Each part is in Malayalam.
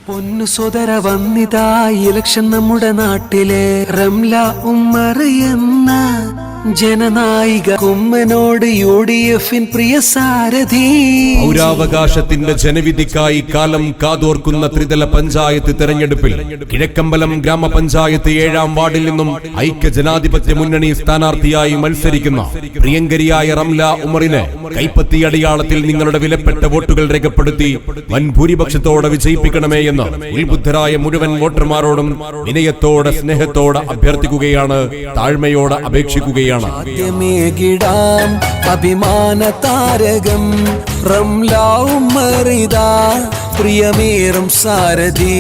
പൊന്നു സോദര വന്നിതാ ഇലക്ഷൻ നമ്മുടെ നാട്ടിലെ റംല ഉമ്മർ എന്ന ജനനായിക കുമ്മനോട് UDF പ്രിയ സാരഥി. പൗരാവകാശത്തിന്റെ ജനവിധിക്കായി കാലം കാതോർക്കുന്ന ത്രിതല പഞ്ചായത്ത് തെരഞ്ഞെടുപ്പിൽ കിഴക്കമ്പലം ഗ്രാമപഞ്ചായത്ത് 7-ാം വാർഡിൽ നിന്നും ഐക്യ ജനാധിപത്യ മുന്നണി സ്ഥാനാർത്ഥിയായി മത്സരിക്കുന്ന പ്രിയങ്കരിയായ റംല ഉമറിനെ കൈപ്പത്തി അടയാളത്തിൽ നിങ്ങളുടെ വിലപ്പെട്ട വോട്ടുകൾ രേഖപ്പെടുത്തി വൻ ഭൂരിപക്ഷത്തോടെ വിജയിപ്പിക്കണമേ എന്ന് ഉത്ബുദ്ധരായ മുഴുവൻ വോട്ടർമാരോടും വിനയത്തോടെ സ്നേഹത്തോടെ അഭ്യർത്ഥിക്കുകയാണ്, താഴ്മയോടെ അപേക്ഷിക്കുകയാണ്. അഭിമാന താരകം റംല ഉമ്മറിതാ പ്രിയമേറും സാരഥി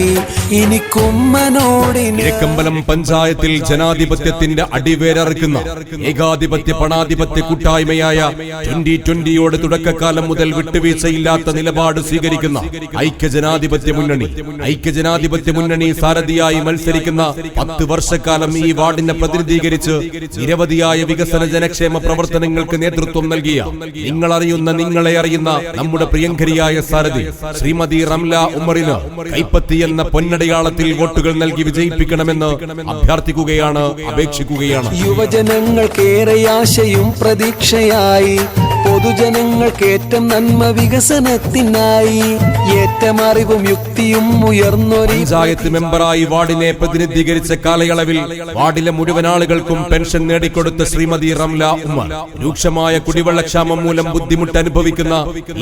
ഇനി കുമ്മനോട്. കിഴക്കമ്പലം പഞ്ചായത്തിൽ ജനാധിപത്യത്തിന്റെ അടിവേരറുക്കുന്ന ഏകാധിപത്യ പണാധിപത്യ കൂട്ടായ്മയായ 2020യോട് തുടക്കകാലം മുതൽ വിട്ടുവീഴ്ചയില്ലാത്ത നിലപാട് സ്വീകരിക്കുന്ന ഐക്യ ജനാധിപത്യ മുന്നണി സാരഥിയായി മത്സരിക്കുന്ന 10 വർഷക്കാലം ഈ വാർഡിനെ പ്രതിനിധീകരിച്ച് നിരവധിയായ വികസന ജനക്ഷേമ പ്രവർത്തനങ്ങൾക്ക് നേതൃത്വം നൽകിയ നിങ്ങളെ അറിയുന്ന നമ്മുടെ പ്രിയങ്കരിയായ സാരഥി ശ്രീമതി റംല ഉമറിന് കൈപ്പത്തി എന്ന പൊന്നടയാളത്തിൽ വോട്ടുകൾ നൽകി വിജയിപ്പിക്കണമെന്ന് അഭ്യർത്ഥിക്കുകയാണ്, അപേക്ഷിക്കുകയാണ്. യുവജനങ്ങൾക്കേറെ ആശയും പ്രതീക്ഷയായി, പൊതുജനങ്ങൾക്ക് ഏറ്റവും നന്മ വികസനത്തിനായി, ഏറ്റവും അറിവും യുക്തിയും ഉയർന്നൊരു പഞ്ചായത്ത് മെമ്പറായി വാർഡിനെ പ്രതിനിധീകരിച്ച കാലയളവിൽ വാർഡിലെ മുഴുവൻ ആളുകൾക്കും പെൻഷൻ നേടിക്കൊടുത്ത ശ്രീമതി റംല ഉമർ രൂക്ഷമായ കുടിവെള്ളക്ഷാമം മൂലം ബുദ്ധിമുട്ട് അനുഭവിക്കുന്ന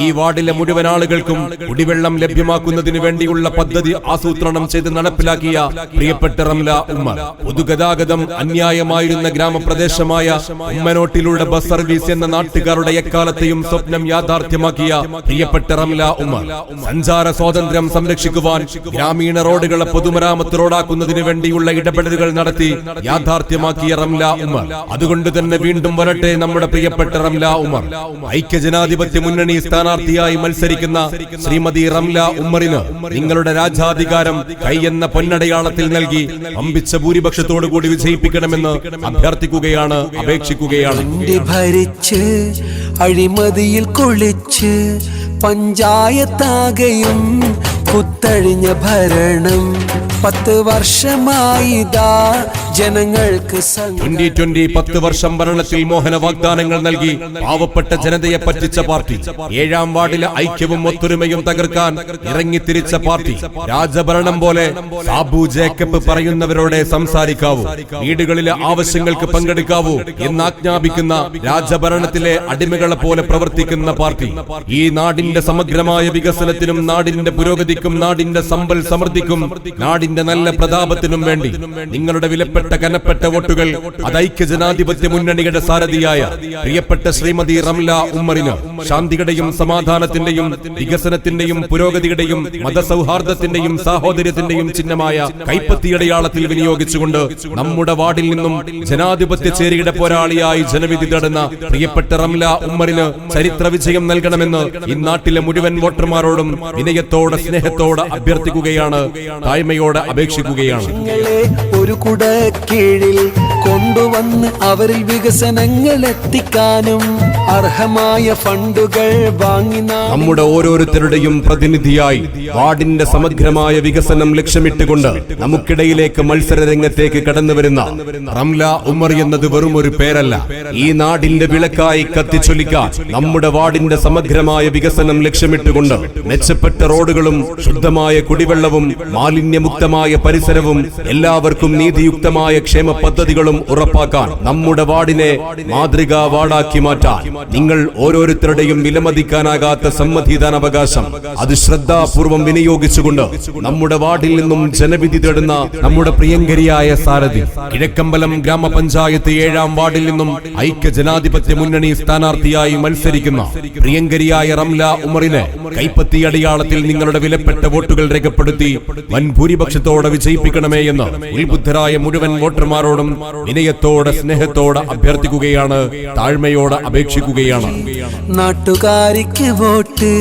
ഈ വാർഡിലെ മുഴുവൻ ആളുകൾക്കും കുടിവെള്ളം ലഭ്യമാക്കുന്നതിന് വേണ്ടിയുള്ള പദ്ധതി ആസൂത്രണം ചെയ്ത് നടപ്പിലാക്കിയ പ്രിയപ്പെട്ട റംല ഉമർ പൊതുഗതാഗതം അന്യായമായിരുന്ന ഗ്രാമപ്രദേശമായ ഉമ്മനോട്ടിലൂടെ ബസ് സർവീസ് എന്ന നാട്ടുകാരുടെ എക്കാലത്തെയും സ്വപ്നം യാഥാർത്ഥ്യമാക്കിയ പ്രിയപ്പെട്ട റംല ഉമർ സഞ്ചാര സ്വാതന്ത്ര്യം സംരക്ഷിക്കുവാൻ ഗ്രാമീണ റോഡുകളെ പൊതുമരാമത്ത് റോഡാക്കുന്നതിന് വേണ്ടിയുള്ള ഇടപെടലുകൾ നടത്തി യാഥാർത്ഥ്യമാക്കിയ റംല ഉമർ. അതുകൊണ്ട് തന്നെ വീണ്ടും വരട്ടെ നമ്മുടെ പ്രിയപ്പെട്ട റംല ഉമർ. ഐക്യ ജനാധിപത്യ മുന്നണി സ്ഥാനാർത്ഥിയായി മത്സരിക്കുന്ന ശ്രീമതി റംല ഉമറിന് നിങ്ങളുടെ രാജാധികാരം കൈ എന്ന പൊന്നടയാളത്തിൽ നൽകി അമ്പിച്ച ഭൂരിപക്ഷത്തോടു കൂടി വിജയിപ്പിക്കണമെന്ന് അഭ്യർത്ഥിക്കുകയാണ്, അപേക്ഷിക്കുകയാണ്. ഭരിച്ച് അഴിമതിയിൽ കൊളിച്ച് പഞ്ചായത്താകയും കുത്തഴിഞ്ഞ ഭരണം 10 വർഷമായിതാ ജനങ്ങൾക്ക് 10 വർഷം ഭരണത്തിൽ മോഹന വാഗ്ദാനങ്ങൾ നൽകി പാവപ്പെട്ട ജനതയെ പറ്റിച്ച പാർട്ടി, 7-ാം വാർഡിലെ ഐക്യവും ഒത്തൊരുമയും തകർക്കാൻ ഇറങ്ങിത്തിരിച്ച പാർട്ടി, രാജഭരണം പോലെ സാബു ജേക്കബ് പറയുന്നവരോടെ സംസാരിക്കാവൂ, വീടുകളിലെ ആവശ്യങ്ങൾക്ക് പങ്കെടുക്കാവൂ എന്ന് ആജ്ഞാപിക്കുന്ന രാജഭരണത്തിലെ അടിമകളെ പോലെ പ്രവർത്തിക്കുന്ന പാർട്ടി, ഈ നാടിന്റെ സമഗ്രമായ വികസനത്തിനും നാടിന്റെ പുരോഗതിക്കും നാടിന്റെ സമ്പൽ സമൃദ്ധിക്കും നാടിന്റെ നല്ല പ്രതാപത്തിനും വേണ്ടി നിങ്ങളുടെ വിലപ്പെട്ട കനപ്പെട്ട വോട്ടുകൾ അത് ഐക്യ ജനാധിപത്യ മുന്നണിയുടെ സാരഥിയായ പ്രിയപ്പെട്ട ശ്രീമതി റംല ഉമറിന് ശാന്തിയുടെയും സമാധാനത്തിന്റെയും വികസനത്തിന്റെയും പുരോഗതിയുടെയും മതസൗഹാർദ്ദത്തിന്റെയും സാഹോദര്യത്തിന്റെയും ചിഹ്നമായ കൈപ്പത്തിയടയാളത്തിൽ വിനിയോഗിച്ചുകൊണ്ട് നമ്മുടെ വാർഡിൽ നിന്നും ജനാധിപത്യ ചേരിയുടെ പോരാളിയായി ജനവിധി തേടുന്ന പ്രിയപ്പെട്ട റംല ഉമറിന് ചരിത്ര വിജയം നൽകണമെന്ന് ഈ നാട്ടിലെ മുഴുവൻ വോട്ടർമാരോടും വിനയത്തോടെ സ്നേഹത്തോടെ അഭ്യർത്ഥിക്കുകയാണ്, താഴ്മയോടെ അപേക്ഷിക്കുകയാണ്. ഒരു കുട കീഴിൽ കൊണ്ടുവന്ന് അവരിൽ വികസനങ്ങൾ എത്തിക്കാനും അർഹമായ ഫണ്ടുകൾ വാങ്ങി നമ്മുടെ ഓരോരുത്തരുടെയും പ്രതിനിധിയായി വാർഡിന്റെ സമഗ്രമായ വികസനം ലക്ഷ്യമിട്ടുകൊണ്ട് നമുക്കിടയിലേക്ക് മത്സര രംഗത്തേക്ക് കടന്നുവരുന്ന റംല ഉമർ എന്നത് വെറും ഒരു പേരല്ല. ഈ നാടിന്റെ വിളക്കായി കത്തിച്ചൊലിക്കാൻ നമ്മുടെ വാർഡിന്റെ സമഗ്രമായ വികസനം ലക്ഷ്യമിട്ടുകൊണ്ട് മെച്ചപ്പെട്ട റോഡുകളും ശുദ്ധമായ കുടിവെള്ളവും മാലിന്യമുക്തമായ പരിസരവും എല്ലാവർക്കും നീതിയുക്തമായ ക്ഷേമ പദ്ധതികളും ഉറപ്പാക്കാൻ നമ്മുടെ വാർഡിനെ മാതൃകാ വാർഡാക്കി മാറ്റാൻ നിങ്ങൾ ഓരോരുത്തരുടെയും വിലമതിക്കാനാകാത്ത സമ്മതിദാനാവകാശം അത് ശ്രദ്ധാപൂർവം വിനിയോഗിച്ചുകൊണ്ട് നമ്മുടെ വാർഡിൽ നിന്നും ജനവിധി തേടുന്ന നമ്മുടെ പ്രിയങ്കരിയായ സാരഥി കിഴക്കമ്പലം ഗ്രാമപഞ്ചായത്ത് 7-ാം വാർഡിൽ നിന്നും ഐക്യ ജനാധിപത്യ മുന്നണി സ്ഥാനാർത്ഥിയായി മത്സരിക്കുന്ന പ്രിയങ്കരിയായ റംല ഉമറിനെ കൈപ്പത്തി അടയാളത്തിൽ നിങ്ങളുടെ വിലപ്പെട്ട വോട്ടുകൾ രേഖപ്പെടുത്തി വൻ ഭൂരിപക്ഷത്തോടെ വിജയിപ്പിക്കണമേ എന്ന് ഉത്ബുദ്ധരായ മുഴുവൻ വോട്ടർമാരോടും വിനയത്തോടെ സ്നേഹത്തോടെ അഭ്യർത്ഥിക്കുകയാണ്, താഴ്മയോടെ അപേക്ഷിക്കുകയാണ്. നാട്ടുകാരിക്ക് വോട്ട്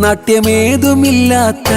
നാട്യമേതുമില്ലാത്ത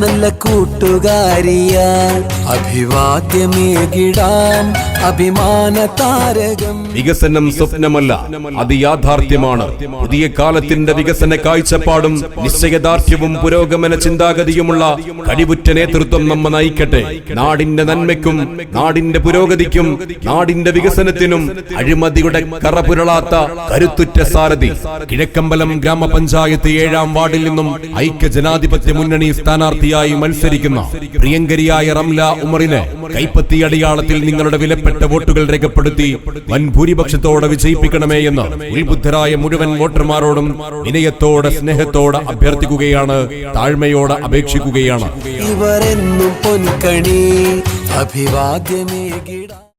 നല്ല കൂട്ടുകാരിയാൽ അഭിവാദ്യമേകിടാം അഭിമാന താരകം. വികസനം സ്വപ്നമല്ല, അത് യാഥാർത്ഥ്യമാണ്. പുതിയ കാലത്തിന്റെ വികസന കാഴ്ചപ്പാടും നിശ്ചയദാർഢ്യവും പുരോഗമന ചിന്താഗതിയുമുള്ള കഴിവുറ്റ നേതൃത്വം നമ്മെ നയിക്കട്ടെ. നാടിന്റെ നന്മയ്ക്കും നാടിന്റെ പുരോഗതിക്കും നാടിന്റെ വികസനത്തിനും അഴിമതിയുടെ കറപുരളാത്ത കരുത്തുറ്റ സാരഥി. കിഴക്കമ്പലം ഗ്രാമപഞ്ചായത്ത് 7-ാം വാർഡിൽ നിന്നും ഐക്യ ജനാധിപത്യ മുന്നണി സ്ഥാനാർത്ഥിയായി മത്സരിക്കുന്ന പ്രിയങ്കരിയായ റംല ഉമറിനെ കൈപ്പത്തി അടയാളത്തിൽ നിങ്ങളുടെ വിലപ്പെട്ട വോട്ടുകൾ രേഖപ്പെടുത്തി വൻ ഭൂരിപക്ഷത്തോടെ വിജയിപ്പിക്കണമേ എന്ന് ഉത്ബുദ്ധരായ മുഴുവൻ വോട്ടർമാരോടും വിനയത്തോടെ സ്നേഹത്തോടെ അഭ്യർത്ഥിക്കുകയാണ്, താഴ്മയോടെ അപേക്ഷിക്കുകയാണ്. ഇവരെന്നും പൊൻകണി അഭിവാദ്യമേകിട.